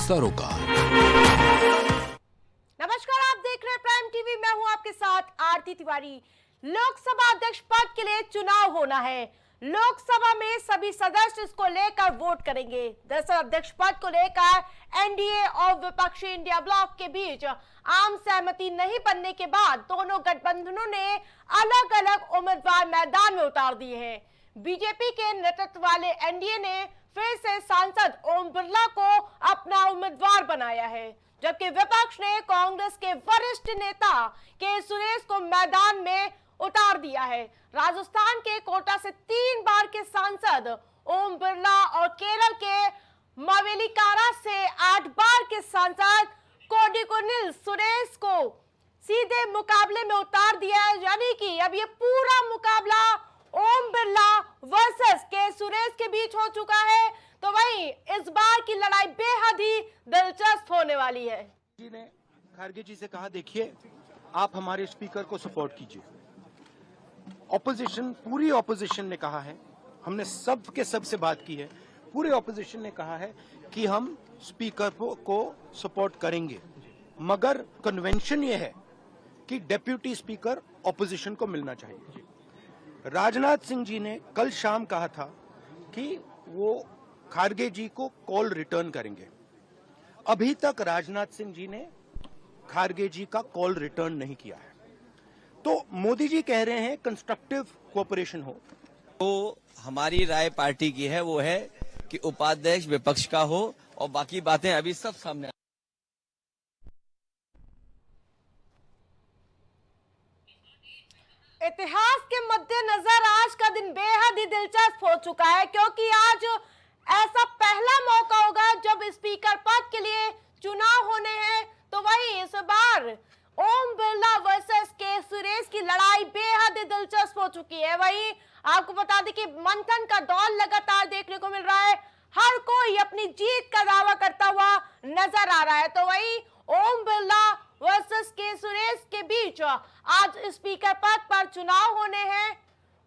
सरोकार। नमस्कार, आप देख रहे हैं प्राइम टीवी। मैं हूं आपके साथ आरती तिवारी। लोकसभा अध्यक्ष पद के लिए चुनाव होना है। लोकसभा में सभी सदस्य इसको लेकर वोट करेंगे। दरअसल अध्यक्ष पद को लेकर एनडीए और विपक्षी इंडिया ब्लॉक के बीच आम सहमति नहीं बनने के बाद दोनों गठबंधनों ने अलग अलग उम्मीदवार मैदान में उतार दिए हैं। बीजेपी के नेतृत्व वाले एनडीए ने फिर से सांसद ओम बिरला को अपना उम्मीदवार बनाया है, जबकि विपक्ष ने कांग्रेस के वरिष्ठ नेता के सुरेश को मैदान में उतार दिया है। राजस्थान के कोटा से 3 बार के सांसद ओम बिरला और केरल के मावेलिकारा से 8 बार के सांसद कोडिकुनिल सुरेश को सीधे मुकाबले में उतार दिया है। यानी कि अब ये पूरा मुकाबला ओम बिरला वर्सेस के सुरेश के बीच हो चुका है। तो वहीं इस बार की लड़ाई बेहद ही दिलचस्प होने वाली है। जी ने खारगे जी से कहा, देखिए आप हमारे स्पीकर को सपोर्ट कीजिए। ऑपोजिशन, पूरी ऑपोजिशन ने कहा है, हमने सब के सब से बात की है, पूरे ऑपोजिशन ने कहा है कि हम स्पीकर को सपोर्ट करेंगे, मगर कन्वेंशन ये है कि डेप्यूटी स्पीकर ऑपोजिशन को मिलना चाहिए। राजनाथ सिंह जी ने कल शाम कहा था कि वो खारगे जी को कॉल रिटर्न करेंगे। अभी तक राजनाथ सिंह जी ने खारगे जी का कॉल रिटर्न नहीं किया है। तो मोदी जी कह रहे हैं कंस्ट्रक्टिव कोऑपरेशन हो। तो हमारी राय पार्टी की है, वो है कि उपाध्यक्ष विपक्ष का हो और बाकी बातें अभी सब सामने। इतिहास के मद्देनजर आज का दिन बेहद ही दिलचस्प हो चुका है, क्योंकि आज ऐसा पहला मौका होगा जब स्पीकर पद के लिए चुनाव होने हैं। तो वहीं इस बार ओम बिरला वर्सेस के सुरेश की लड़ाई बेहद ही दिलचस्प हो चुकी है। वहीं आपको बता दें कि मंथन का दौर लगातार देखने को मिल रहा है। हर कोई अपनी जीत का दावा करता हुआ नजर आ रहा है। तो वहीं ओम बिरला वर्सेस के सुरेश के बीच आज स्पीकर पद पर चुनाव होने हैं।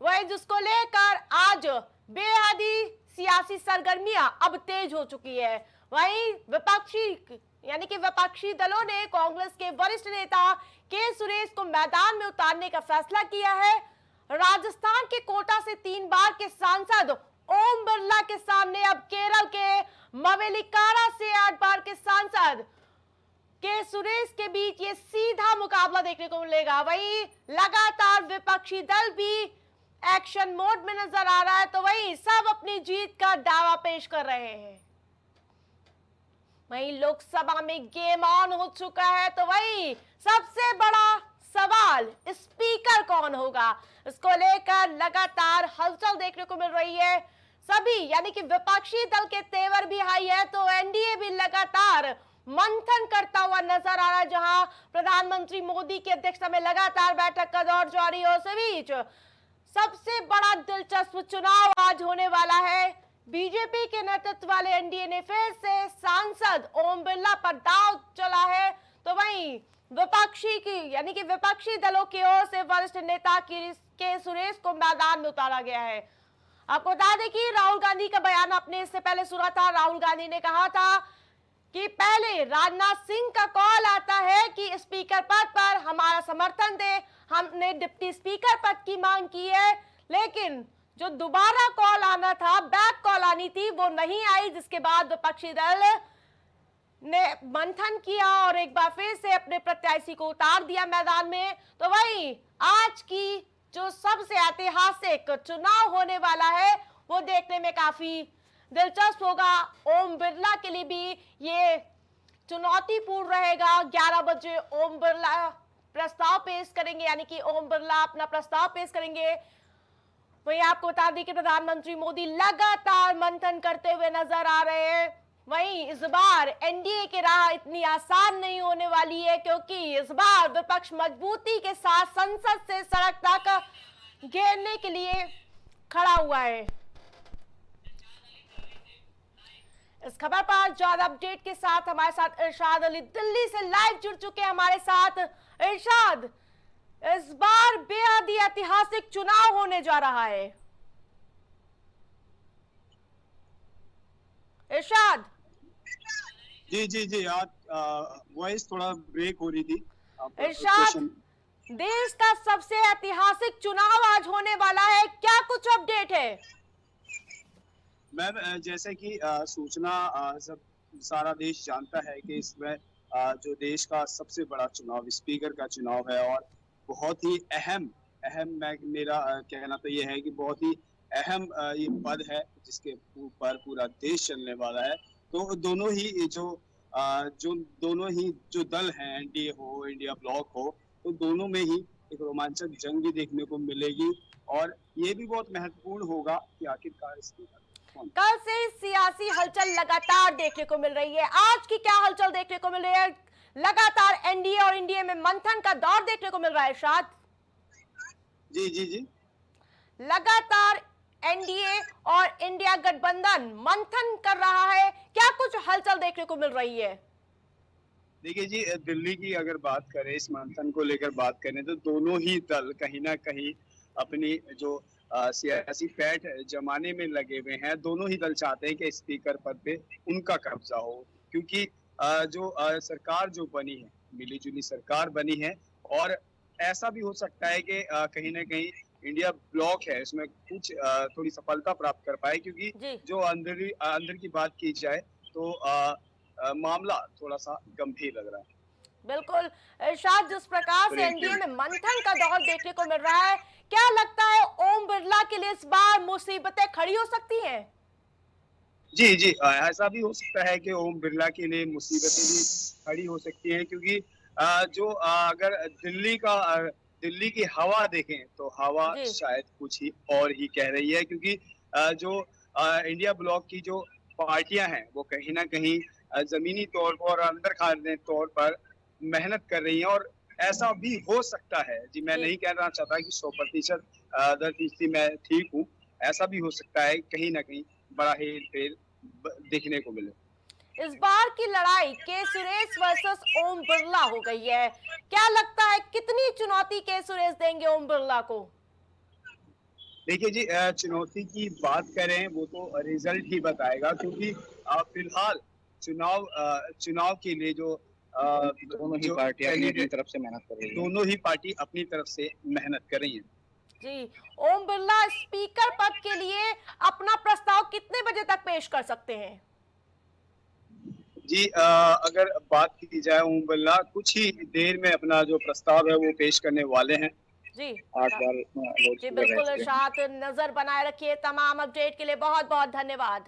वही जिसको लेकर आज बेहद ही सियासी सरगर्मियां अब तेज हो चुकी है। वहीं विपक्षी दलों ने कांग्रेस के वरिष्ठ नेता के सुरेश को मैदान में उतारने का फैसला किया है। राजस्थान के कोटा से 3 बार के सांसद ओम बिरला के सामने अब केरल के मावेलिकारा से 8 बार के सांसद के सुरेश के बीच ये सीधा मुकाबला देखने को मिलेगा। वहीं लगातार विपक्षी दल भी एक्शन मोड में नजर आ रहा है। तो वहीं सब अपनी जीत का दावा पेश कर रहे हैं। वहीं लोकसभा में गेम ऑन हो चुका है। तो वहीं सबसे बड़ा सवाल स्पीकर कौन होगा, इसको लेकर लगातार हलचल देखने को मिल रही है। सभी यानी कि विपक्षी दल के तेवर भी हाई है, तो एनडीए भी लगातार मंथन करता हुआ नजर आ रहा है, जहां प्रधानमंत्री मोदी की अध्यक्षता में लगातार बैठक का दौर जारी है। उस बीच सबसे बड़ा दिलचस्प चुनाव आज होने वाला है। बीजेपी के नेतृत्व वाले एनडीए ने फिर से सांसद ओम बिरला पर दांव चला है। तो वहीं विपक्षी दलों की ओर से वरिष्ठ नेता के सुरेश को मैदान में उतारा गया है। आपको बता दें कि राहुल गांधी का बयान आपने इससे पहले सुना था। राहुल गांधी ने कहा था कि पहले राजनाथ सिंह का कॉल आता है कि स्पीकर पद पर हमारा समर्थन दे, हमने डिप्टी स्पीकर पद की मांग की है, लेकिन जो दोबारा कॉल आना था, बैक कॉल आनी थी, वो नहीं आई, जिसके बाद विपक्षी दल ने मंथन किया और एक बार फिर से अपने प्रत्याशी को उतार दिया मैदान में। तो वहीं आज की जो सबसे ऐतिहासिक चुनाव होने वाला है वो देखने में काफी दिलचस्प होगा। ओम बिरला के लिए भी ये चुनौतीपूर्ण रहेगा। 11 बजे ओम बिरला प्रस्ताव पेश करेंगे, यानी कि ओम बिरला अपना प्रस्ताव पेश करेंगे। वहीं आपको बता दें कि प्रधानमंत्री मोदी लगातार मंथन करते हुए नजर आ रहे हैं। वहीं इस बार एनडीए की राह इतनी आसान नहीं होने वाली है, क्योंकि इस बार विपक्ष मजबूती के साथ संसद से सड़क तक घेरने के लिए खड़ा हुआ है। इस खबर पर ज्यादा अपडेट के साथ हमारे साथ इरशाद अली दिल्ली से लाइव जुड़ चुके हैं हमारे साथ। इरशाद, इस बार बेहद ही ऐतिहासिक चुनाव होने जा रहा है। इरशाद, जी जी जी, आज वॉइस थोड़ा ब्रेक हो रही थी। आप इरशाद, क्वेश्चन। देश का सबसे ऐतिहासिक चुनाव आज होने वाला है, क्या कुछ अपडेट है? मैम, जैसे कि सूचना सब सारा देश जानता है कि इसमें जो देश का सबसे बड़ा चुनाव स्पीकर का चुनाव है, और बहुत ही अहम अहम मैं मेरा कहना तो ये है कि बहुत ही अहम ये पद है जिसके ऊपर पूरा देश चलने वाला है। तो दोनों ही जो दल हैं, एनडीए हो, इंडिया ब्लॉक हो, तो दोनों में ही एक रोमांचक जंग भी देखने को मिलेगी। और ये भी बहुत महत्वपूर्ण होगा कि आखिरकार स्पीकर कौन। कल से सियासी हलचल लगातार देखने को मिल रही है, आज की क्या हलचल देखने को मिल रही है? लगातार एनडीए और इंडिया में मंथन का दौर देखने को मिल रहा है इरशाद। जी जी जी। लगातार एनडीए और इंडिया गठबंधन मंथन कर रहा है, क्या कुछ हलचल देखने को मिल रही है? देखिए जी, दिल्ली की अगर बात करें, इस मंथन को लेकर बात करें, तो दोनों ही दल कहीं ना कहीं अपनी जो सियासी फैट जमाने में लगे हुए हैं। दोनों ही दल चाहते हैं कि स्पीकर पद पे उनका कब्जा हो, क्योंकि सरकार जो बनी है, मिली जुली सरकार बनी है। और ऐसा भी हो सकता है कि कहीं ना कहीं इंडिया ब्लॉक है इसमें कुछ थोड़ी सफलता प्राप्त कर पाए, क्योंकि जी जो अंदर की बात की जाए तो मामला थोड़ा सा गंभीर लग रहा है। बिल्कुल इरशाद, जिस प्रकार से एनडीए में मंथन का दौर देखने को मिल रहा है, क्या लगता है ओम बिरला के लिए इस बार मुसीबतें खड़ी हो सकती हैं? जी जी, ऐसा भी हो सकता है कि ओम बिरला के लिए मुसीबतें भी खड़ी हो सकती हैं, क्योंकि अगर दिल्ली की हवा देखें तो हवा जी शायद कुछ ही और ही कह रही है, क्योंकि इंडिया ब्लॉक की जो पार्टियां हैं वो कहीं ना कहीं जमीनी तौर पर और अंदर खाने तौर पर मेहनत कर रही हैं। और ऐसा भी हो सकता है जी, मैं जी नहीं कहना चाहता कि 100% दर फीसदी मैं ठीक हूँ। ऐसा भी हो सकता है कहीं ना कहीं बड़ा हेर फेर देखने को मिले। इस बार की लड़ाई के सुरेश वर्सेस ओम बिरला हो गई है, क्या लगता है कितनी चुनौती के सुरेश देंगे ओम बिरला को? देखिए जी, चुनौती की बात करें वो तो रिजल्ट ही बताएगा, क्योंकि फिलहाल चुनाव के लिए दोनों ही पार्टियां अपनी तरफ से मेहनत कर रही हैं। दोनों ही पार्टी अपनी तरफ से मेहनत कर रही हैं। जी, ओम बिरला स्पीकर पद के लिए अपना प्रस्ताव कितने बजे तक पेश कर सकते हैं? जी, अगर बात की जाए, ओम बिरला कुछ ही देर में अपना जो प्रस्ताव है वो पेश करने वाले हैं। जी 8 बार जी लोकसभा रह बिल्कुल चुके हैं। इरशाद, नजर बनाए रखिए। तमाम अपडेट के लिए बहुत बहुत धन्यवाद।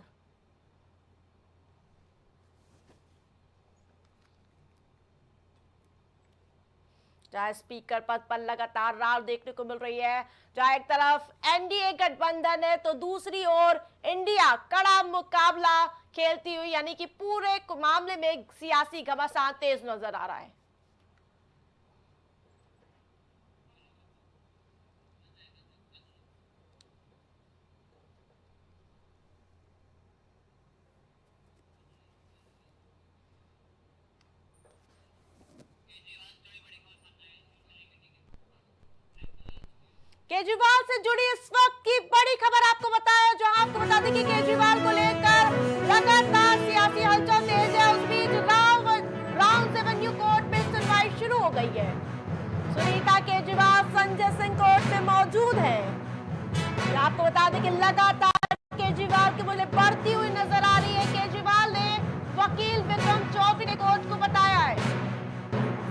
जहां स्पीकर पद पर लगातार रार देखने को मिल रही है, जहां एक तरफ एनडीए गठबंधन है तो दूसरी ओर इंडिया कड़ा मुकाबला खेलती हुई, यानी कि पूरे मामले में सियासी घमासान तेज नजर आ रहा है। केजरीवाल से जुड़ी इस वक्त की बड़ी खबर आपको बताया, जो आपको बता दें कि केजरीवाल को लेकर लगातार सियासी हलचल तेज है। उस बीच राउंड एवेन्यू कोर्ट में सुनवाई शुरू हो गई है। सुनीता केजरीवाल संजय सिंह कोर्ट में मौजूद है। आपको बता दें कि लगातार केजरीवाल की बोले बढ़ती हुई नजर आ रही है। केजरीवाल ने वकील विक्रम चौधरी ने कोर्ट को बताया है,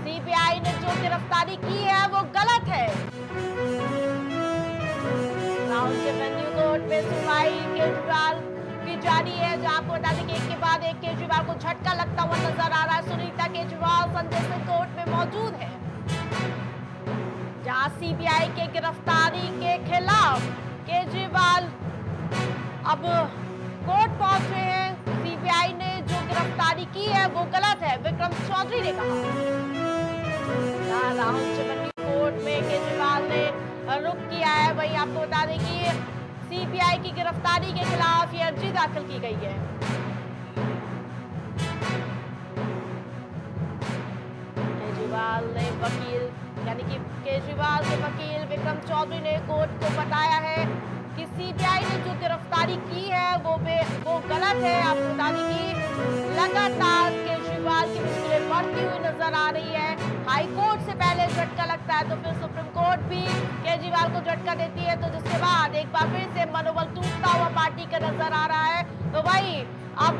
सीबीआई ने जो गिरफ्तारी की है वो गलत है। राउंड एवेन्यू कोर्ट में सुनवाई केजरीवाल की जारी है, जहां आपको बता दें कि एक के बाद एक केजरीवाल को झटका लगता हुआ नजर आ रहा है। सुनीता केजरीवाल संजय सिंह कोर्ट में मौजूद है, जहां सीबीआई के गिरफ्तारी के खिलाफ केजरीवाल अब कोर्ट पहुंचे हैं। सीबीआई ने जो गिरफ्तारी की है वो गलत है, विक्रम चौधरी ने कहा। राहुल एवेन्यू कोर्ट में केजरीवाल ने रुख किया है। वहीं आपको बता दें कि सीबीआई की गिरफ्तारी के खिलाफ ये अर्जी दाखिल की गई है। केजरीवाल ने वकील, यानी कि केजरीवाल के वकील विक्रम चौधरी ने कोर्ट को बताया है कि सीबीआई ने जो गिरफ्तारी की है वो गलत है। आपको बता दें कि लगातार बढ़ती हुई नजर आ रही है। हाई कोर्ट से पहले झटका लगता है तो फिर सुप्रीम कोर्ट भी केजरीवाल को झटका देती है, तो जिसके बाद एक बार फिर से मनोबल टूटता हुआ पार्टी का नजर आ रहा है। तो वही अब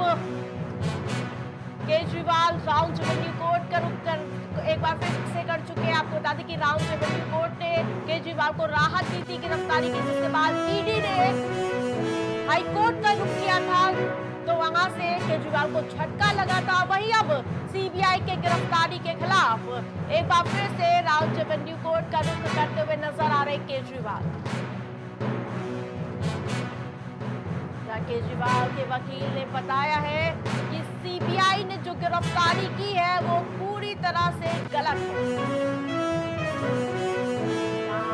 केजरीवाल राउंड रेवेन्यू कोर्ट का रुख एक बार फिर से कर चुके हैं। आपको बता दें कि राउंड रेवेन्यू कोर्ट ने केजरीवाल को राहत दी थी गिरफ्तारी की, जिसके बाद ईडी ने हाई कोर्ट का रुख किया था, तो वहां से केजरीवाल को झटका लगा था। वही अब सीबीआई के गिरफ्तारी के खिलाफ एक बार फिर से राउंड रेवेन्यू कोर्ट का रुख करते हुए नजर आ रहे केजरीवाल। केजरीवाल के वकील ने बताया है कि सीबीआई ने जो गिरफ्तारी की है वो पूरी तरह से गलत है।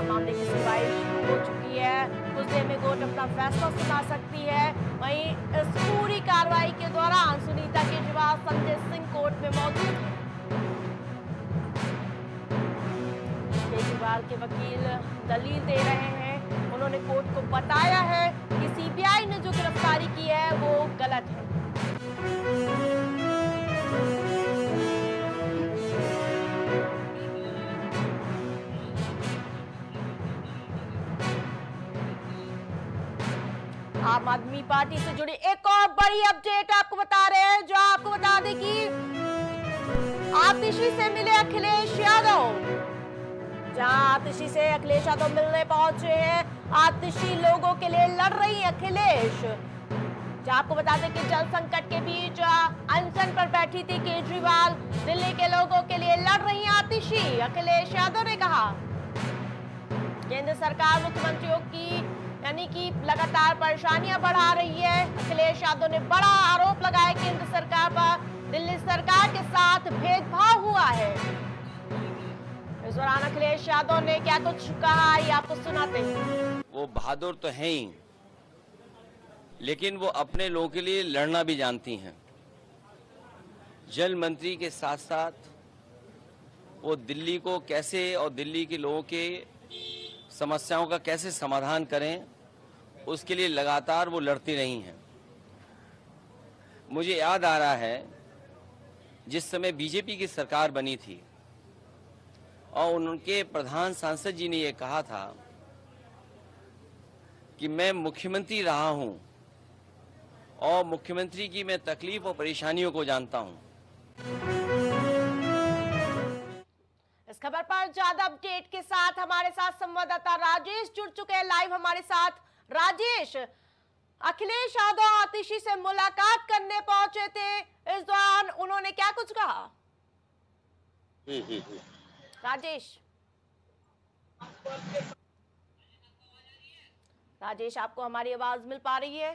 मामले की सुनवाई शुरू हो चुकी है, कुछ देर में कोर्ट अपना फैसला सुना सकती है। वहीं इस पूरी कार्रवाई के दौरान सुनीता केजरीवाल संजय सिंह कोर्ट में मौजूद है। केजरीवाल के वकील दलील दे रहे हैं, उन्होंने कोर्ट को बताया है कि सीबीआई ने जो गिरफ्तारी की है वो गलत है। आम आदमी पार्टी से जुड़ी एक और बड़ी अपडेट आपको बता रहे हैं, जो आपको बता दें कि आतिशी से मिले अखिलेश यादव। जहां आतिशी से अखिलेश यादव मिलने पहुंचे हैं, आतिशी लोगों के लिए लड़ रही अखिलेश। जहां आपको बता दें कि जल संकट के बीच अनशन पर बैठी थी केजरीवाल, दिल्ली के लोगों के लिए लड़ रही आतिशी। अखिलेश यादव ने कहा केंद्र सरकार मुख्यमंत्रियों की यानी कि लगातार परेशानियां बढ़ा रही है। अखिलेश यादव ने बड़ा आरोप लगाया केंद्र सरकार पर, दिल्ली सरकार के साथ भेदभाव हुआ है। इस दौरान अखिलेश यादव ने क्या कुछ कहा, ये आपको सुनाते हैं। वो बहादुर तो हैं ही, लेकिन वो अपने लोगों के लिए लड़ना भी जानती हैं। जल मंत्री के साथ साथ वो दिल्ली को कैसे और दिल्ली के लोगों के समस्याओं का कैसे समाधान करें, उसके लिए लगातार वो लड़ती रही हैं। मुझे याद आ रहा है जिस समय बीजेपी की सरकार बनी थी और उनके प्रधान सांसद जी ने ये कहा था कि मैं मुख्यमंत्री रहा हूं और मुख्यमंत्री की मैं तकलीफ और परेशानियों को जानता हूं। इस खबर पर ज्यादा अपडेट के साथ हमारे साथ संवाददाता राजेश जुड़ चुके हैं लाइव हमारे साथ। राजेश, अखिलेश यादव आतिशी से मुलाकात करने पहुंचे थे, इस दौरान उन्होंने क्या कुछ कहा? राजेश आपको हमारी आवाज मिल पा रही है?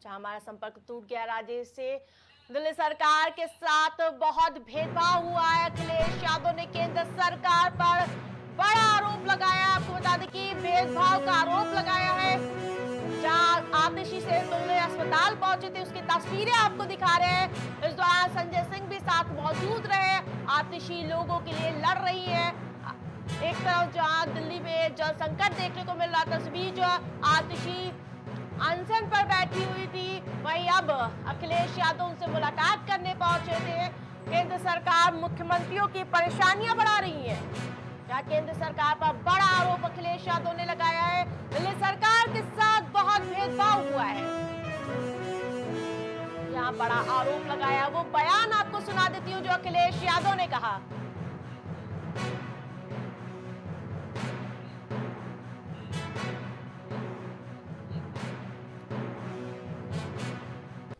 जहां हमारा संपर्क टूट गया राजेश से। दिल्ली सरकार के साथ बहुत भेदभाव हुआ है। अखिलेश यादव ने केंद्र सरकार पर बड़ा आरोप लगाया। आपको बता दें कि भेदभाव का आरोप लगाया है। जहां आतिशी से मिलने अस्पताल पहुंचे थे, उसकी तस्वीरें आपको दिखा रहे हैं। इस दौरान संजय सिंह भी साथ मौजूद रहे। आतिशी लोगों के लिए लड़ रही है। एक तरफ जहां दिल्ली में जल संकट देखने को मिल रहा था, उस बीच आतिशी अनशन पर बैठी हुई थी, वहीं अब अखिलेश यादव उनसे मुलाकात करने पहुंचे थे। केंद्र सरकार मुख्यमंत्रियों की परेशानियां बढ़ा रही है। क्या केंद्र सरकार पर बड़ा आरोप अखिलेश यादव ने लगाया है, दिल्ली सरकार के साथ बहुत भेदभाव हुआ है। यहाँ बड़ा आरोप लगाया, वो बयान आपको सुना देती हूँ जो अखिलेश यादव ने कहा।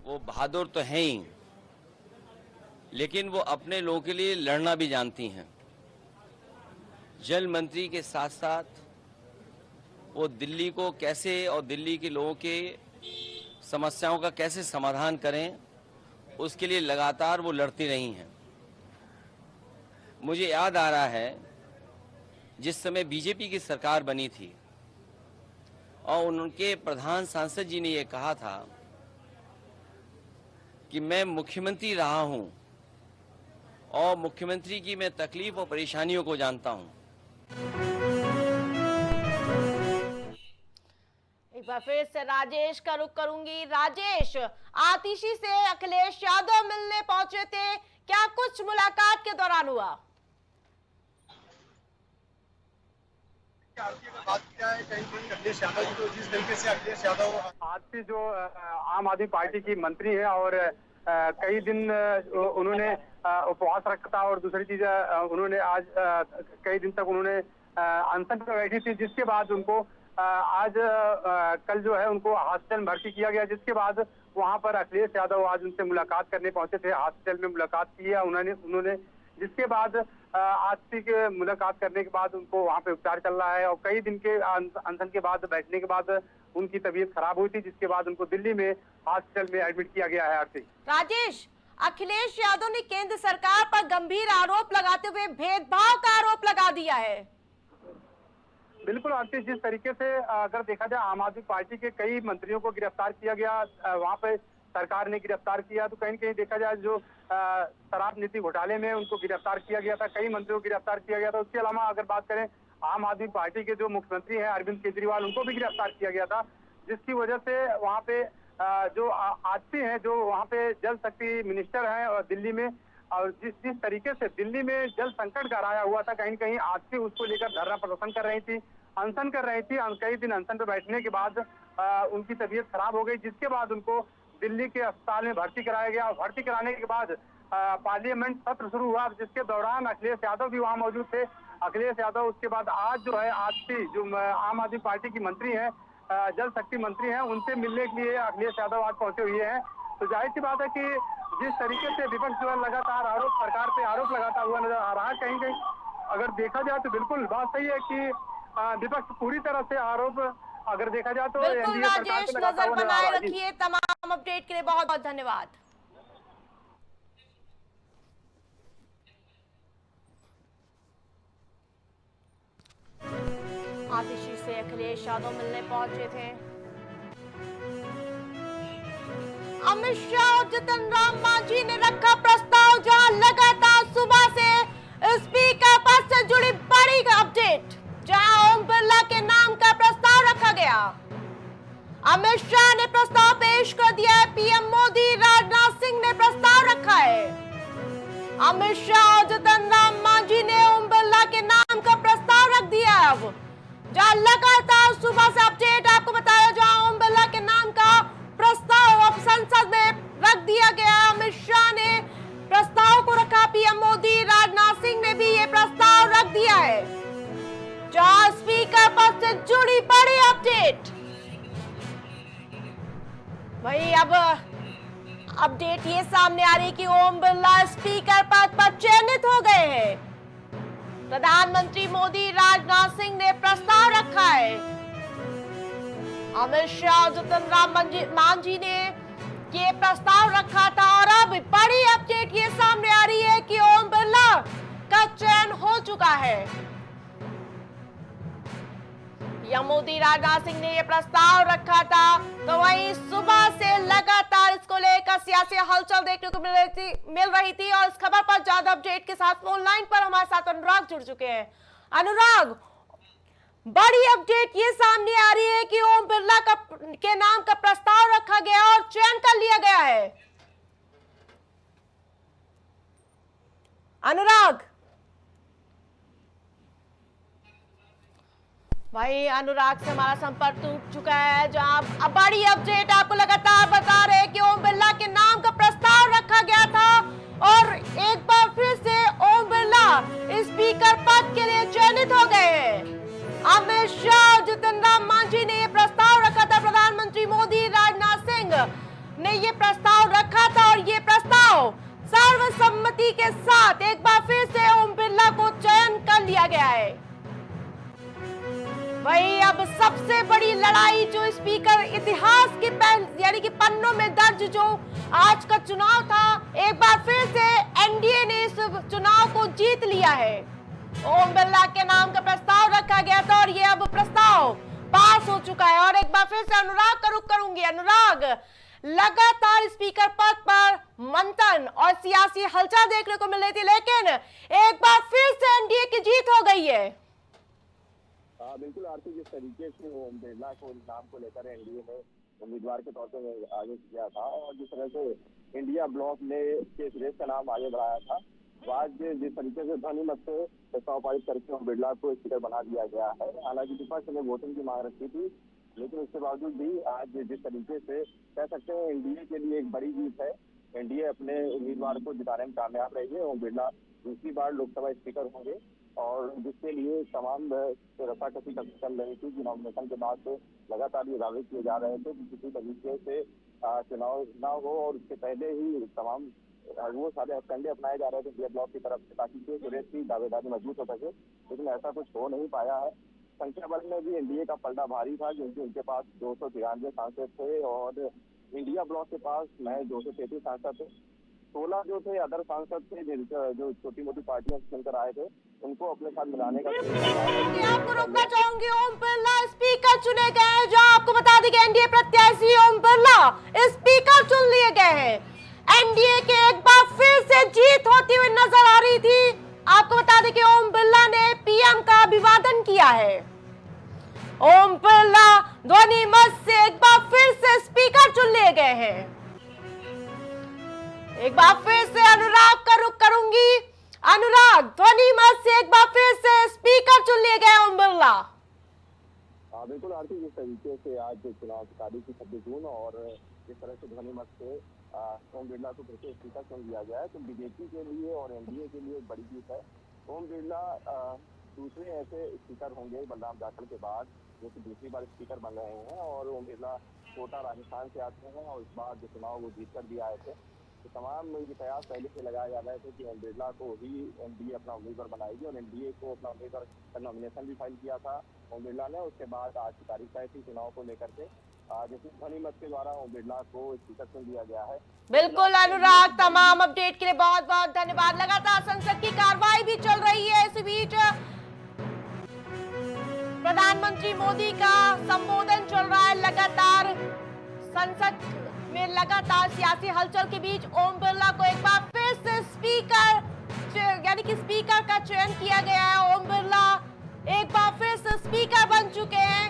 वो बहादुर तो हैं ही, लेकिन वो अपने लोगों के लिए लड़ना भी जानती हैं। जल मंत्री के साथ साथ वो दिल्ली को कैसे और दिल्ली के लोगों के समस्याओं का कैसे समाधान करें, उसके लिए लगातार वो लड़ती रही हैं। मुझे याद आ रहा है जिस समय बीजेपी की सरकार बनी थी और उनके प्रधान सांसद जी ने ये कहा था कि मैं मुख्यमंत्री रहा हूं और मुख्यमंत्री की मैं तकलीफ और परेशानियों को जानता हूं। एक बार फिर से राजेश का रुख करूंगी। राजेश, आतिशी से अखिलेश यादव मिलने पहुंचे पहुंचे थे, क्या कुछ मुलाकात के दौरान हुआ? बात क्या है, कहीं अखिलेश यादव जी को जिस तरीके से अखिलेश यादव आज से जो आम आदमी पार्टी की मंत्री है और कई दिन उन्होंने उपवास रखा था और दूसरी चीज उन्होंने आज कई दिन तक उन्होंने अनशन पर बैठी थी, जिसके बाद उनको आज कल जो है उनको हॉस्पिटल में भर्ती किया गया, जिसके बाद वहां पर अखिलेश यादव आज उनसे मुलाकात करने पहुंचे थे। हॉस्पिटल में मुलाकात की है उन्होंने जिसके बाद आज के मुलाकात करने के बाद उनको वहां पे उपचार चल रहा है और कई दिन के अनशन के बाद बैठने के बाद उनकी तबीयत खराब हुई थी, जिसके बाद उनको दिल्ली में हॉस्पिटल में एडमिट किया गया है। आरती राजेश, अखिलेश यादव ने केंद्र सरकार पर गंभीर आरोप लगाते हुए भेदभाव का आरोप लगा दिया है। बिल्कुल आरती, जिस तरीके से अगर देखा जाए आम आदमी पार्टी के कई मंत्रियों को गिरफ्तार किया गया, वहां पे सरकार ने गिरफ्तार किया, तो कहीं न कहीं देखा जाए जो शराब नीति घोटाले में उनको गिरफ्तार किया गया था, कई मंत्रियों को गिरफ्तार किया गया था। उसके अलावा अगर बात करें आम आदमी पार्टी के जो मुख्यमंत्री हैं अरविंद केजरीवाल, उनको भी गिरफ्तार किया गया था, जिसकी वजह से वहाँ पे जो आजसी हैं, जो वहाँ पे जल शक्ति मिनिस्टर हैं और दिल्ली में, और जिस तरीके से दिल्ली में जल संकट गहराया हुआ था, कहीं न कहीं आजसी उसको लेकर धरना प्रदर्शन कर रही थी, अनशन कर रही थी। कई दिन अनशन पर बैठने के बाद उनकी तबीयत खराब हो गई, जिसके बाद उनको दिल्ली के अस्पताल में भर्ती कराया गया। भर्ती कराने के बाद पार्लियामेंट सत्र शुरू हुआ, जिसके दौरान अखिलेश यादव भी वहां मौजूद थे। अखिलेश यादव उसके बाद आज जो है आजसी जो आम आदमी पार्टी की मंत्री हैं, जल शक्ति मंत्री हैं, उनसे मिलने के लिए अखिलेश यादव आज पहुंचे हुए हैं। तो जाहिर सी बात है कि जिस तरीके से विपक्ष जो है लगातार सरकार पे आरोप लगाता हुआ नजर आ रहा है, कहीं कहीं अगर देखा जाए तो बिल्कुल बात सही है कि विपक्ष पूरी तरह से आरोप अगर देखा जाए तो बिल्कुल राजेश, नजर बनाए रखिए। तमाम अपडेट के लिए बहुत बहुत धन्यवाद। आतिशी से अखिलेश यादव मिलने पहुंचे थे। अमित शाह और जितन राम मांझी ने रखा प्रस्ताव, जहां लगातार सुबह से स्पीकर पद से जुड़ी बड़ी अपडेट, जहां ओम बिरला के नाम का प्रस्ताव रखा गया। अमित शाह ने प्रस्ताव पेश कर दिया है, पीएम मोदी, राजनाथ सिंह ने प्रस्ताव रखा है। अमित शाह और जितन राम मांझी ने ओम बिरला के नाम का प्रस्ताव रख दिया। अब जहां लगातार सुबह से अपडेट आपको बताया, जहां ओम बिरला के नाम का प्रस्ताव अब संसद में रख दिया गया। अमित शाह ने प्रस्ताव को रखा, पीएम मोदी, राजनाथ सिंह ने भी ये प्रस्ताव रख दिया है। जहां स्पीकर पद से जुड़ी बड़ी अपडेट, वही अब अपडेट ये सामने आ रही कि ओम बिरला स्पीकर पद पर चयनित हो गए हैं। प्रधानमंत्री मोदी, राजनाथ सिंह ने प्रस्ताव रखा है। अमित शाह, जितन राम मांझी ने ये प्रस्ताव रखा था और अब बड़ी अपडेट ये सामने आ रही है कि ओम बिरला का चयन हो चुका है। पीएम मोदी, राजनाथ सिंह ने ये प्रस्ताव रखा था, तो वहीं सुबह से लगातार इसको लेकर सियासी हलचल देखने को मिल रही थी। और इस खबर पर ज्यादा अपडेट के साथ फोन लाइन पर हमारे साथ अनुराग जुड़ चुके हैं। अनुराग, बड़ी अपडेट ये सामने आ रही है कि ओम बिरला के नाम का प्रस्ताव रखा गया और चयन कर लिया गया है। अनुराग, भाई अनुराग से हमारा संपर्क टूट चुका है। जहां अब बड़ी अपडेट आपको लगातार बता रहे हैं कि ओम बिरला के नाम का प्रस्ताव रखा गया था और एक बार फिर से ओम बिरला स्पीकर पद के लिए चयनित हो गए हैं। अमित शाह, जितन राम मांझी ने यह प्रस्ताव रखा था, प्रधानमंत्री मोदी, राजनाथ सिंह ने यह प्रस्ताव रखा था और ये प्रस्ताव सर्वसम्मति के साथ एक बार फिर से ओम बिरला को चयन कर लिया गया है। वही अब सबसे बड़ी लड़ाई जो स्पीकर इतिहास के यानी कि पन्नों में दर्ज जो आज का चुनाव था, एक बार फिर से एनडीए ने इस चुनाव को जीत लिया है। ओम बिरला के नाम का प्रस्ताव रखा गया था और ये अब प्रस्ताव पास हो चुका है। और एक बार फिर से अनुराग का रुख करूंगी। अनुराग, लगातार स्पीकर पद पर मंथन और सियासी हलचल देखने को मिल रही थी, लेकिन एक बार फिर से एनडीए की जीत हो गई है। बिल्कुल आरती, जिस तरीके से ओम बिरला को नाम को लेकर एनडीए ने उम्मीदवार के तौर पे आगे किया था, और जिस तरह से इंडिया ब्लॉक ने के सुरेश का नाम आगे बढ़ाया था, तो आज जिस तरीके से ध्वनि मत से प्रस्ताव पारित करके ओम बिरला को स्पीकर बना दिया गया है। हालांकि विपक्ष ने वोटिंग की मांग रखी थी, लेकिन उसके बावजूद भी आज जिस तरीके से कह सकते हैं एनडीए के लिए एक बड़ी जीत है। एनडीए अपने उम्मीदवार को जिताने में कामयाब रही है। ओम बिरला दूसरी बार लोकसभा स्पीकर होंगे, और जिसके लिए तमाम रस्साकसी चल रही थी। नॉमिनेशन के बाद से लगातार ये दावे किए जा रहे थे कि किसी तरीके से चुनाव न हो, और उसके पहले ही तमाम वो सारे हथकंडे अपनाए जा रहे थे इंडिया ब्लॉक की तरफ से, ताकि सुरेश की दावेदारी मजबूत हो सके, लेकिन ऐसा कुछ हो नहीं पाया है। संख्या बल में भी एनडीए का पलड़ा भारी था, क्योंकि उनके पास 293 सांसद थे, और इंडिया ब्लॉक के पास महज 233 सांसद थे। 16 जो थे अदर सांसद थे, जो छोटी मोटी पार्टियां चुनकर आए थे, उनको अपने साथ मिलाने का आपको रोकना चाहूंगी। ओम बिरला स्पीकर चुने गए हैं, जो आपको बता दें कि एनडीए प्रत्याशी ओम बिरला स्पीकर चुन लिए गए हैं। एनडीए के एक बार फिर से जीत होती हुई नजर आ रही थी। आपको बता दें कि ओम बिरला ने पीएम का अभिवादन किया है। ओम बिरला ध्वनि मत से एक बार फिर से स्पीकर चुन लिए गए हैं। एक बार फिर से अनुराग का रुख करूंगी। अनुराग, ध्वनि मत से एक बार फिर से स्पीकर चुन लिए गए ओम बिरला। बिल्कुल आरती, जिस तरीके से आज चुनाव की तारीख 26 जून, और जिस तरह से ध्वनि मत से ओम बिरला को फिर से स्पीकर चुन लिया गया है, तो बीजेपी के लिए और एनडीए के लिए एक बड़ी जीत है। ओम बिरला दूसरे ऐसे स्पीकर होंगे बलराम जाखड़ के बाद जो कि दूसरी बार स्पीकर बन रहे हैं, और ओम बिरला कोटा राजस्थान से आते हैं, और इस बार जो चुनाव वो जीत कर भी आए थे। तो तमाम ये कयास पहले से लगाए जा रहे थे कि ओम बिरला को ही एनडीए अपना उम्मीदवार बनाएगी, और एनडीए को अपना उम्मीदवार का नॉमिनेशन भी फाइल किया था ओम बिरला ने। उसके बाद आज की तारीख तय थी चुनाव को लेकर के, जिसमें ध्वनि मत के द्वारा ओम बिरला को स्पीकर चुन दिया गया है। बिल्कुल अनुराग, तमाम अपडेट के लिए बहुत बहुत धन्यवाद। लगातार संसद की कार्रवाई भी चल रही है। इस बीच प्रधानमंत्री मोदी का संबोधन चल रहा है। लगातार संसद में लगातार सियासी हलचल के बीच ओम बिरला को एक बार फिर से स्पीकर यानी कि स्पीकर का चयन किया गया है। ओम बिरला एक बार फिर से स्पीकर बन चुके हैं।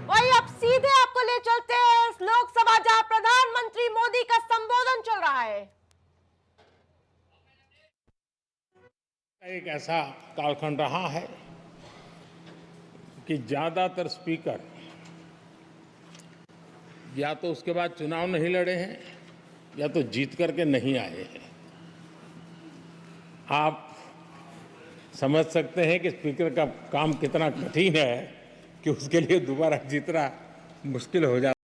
वही अब सीधे आपको ले चलते हैं लोकसभा, जहां प्रधानमंत्री मोदी का संबोधन चल रहा है। एक ऐसा कालखंड रहा है कि ज्यादातर स्पीकर या तो उसके बाद चुनाव नहीं लड़े हैं, या तो जीत करके नहीं आए हैं। आप समझ सकते हैं कि स्पीकर का काम कितना कठिन है, कि उसके लिए दोबारा जीतना मुश्किल हो जाता है।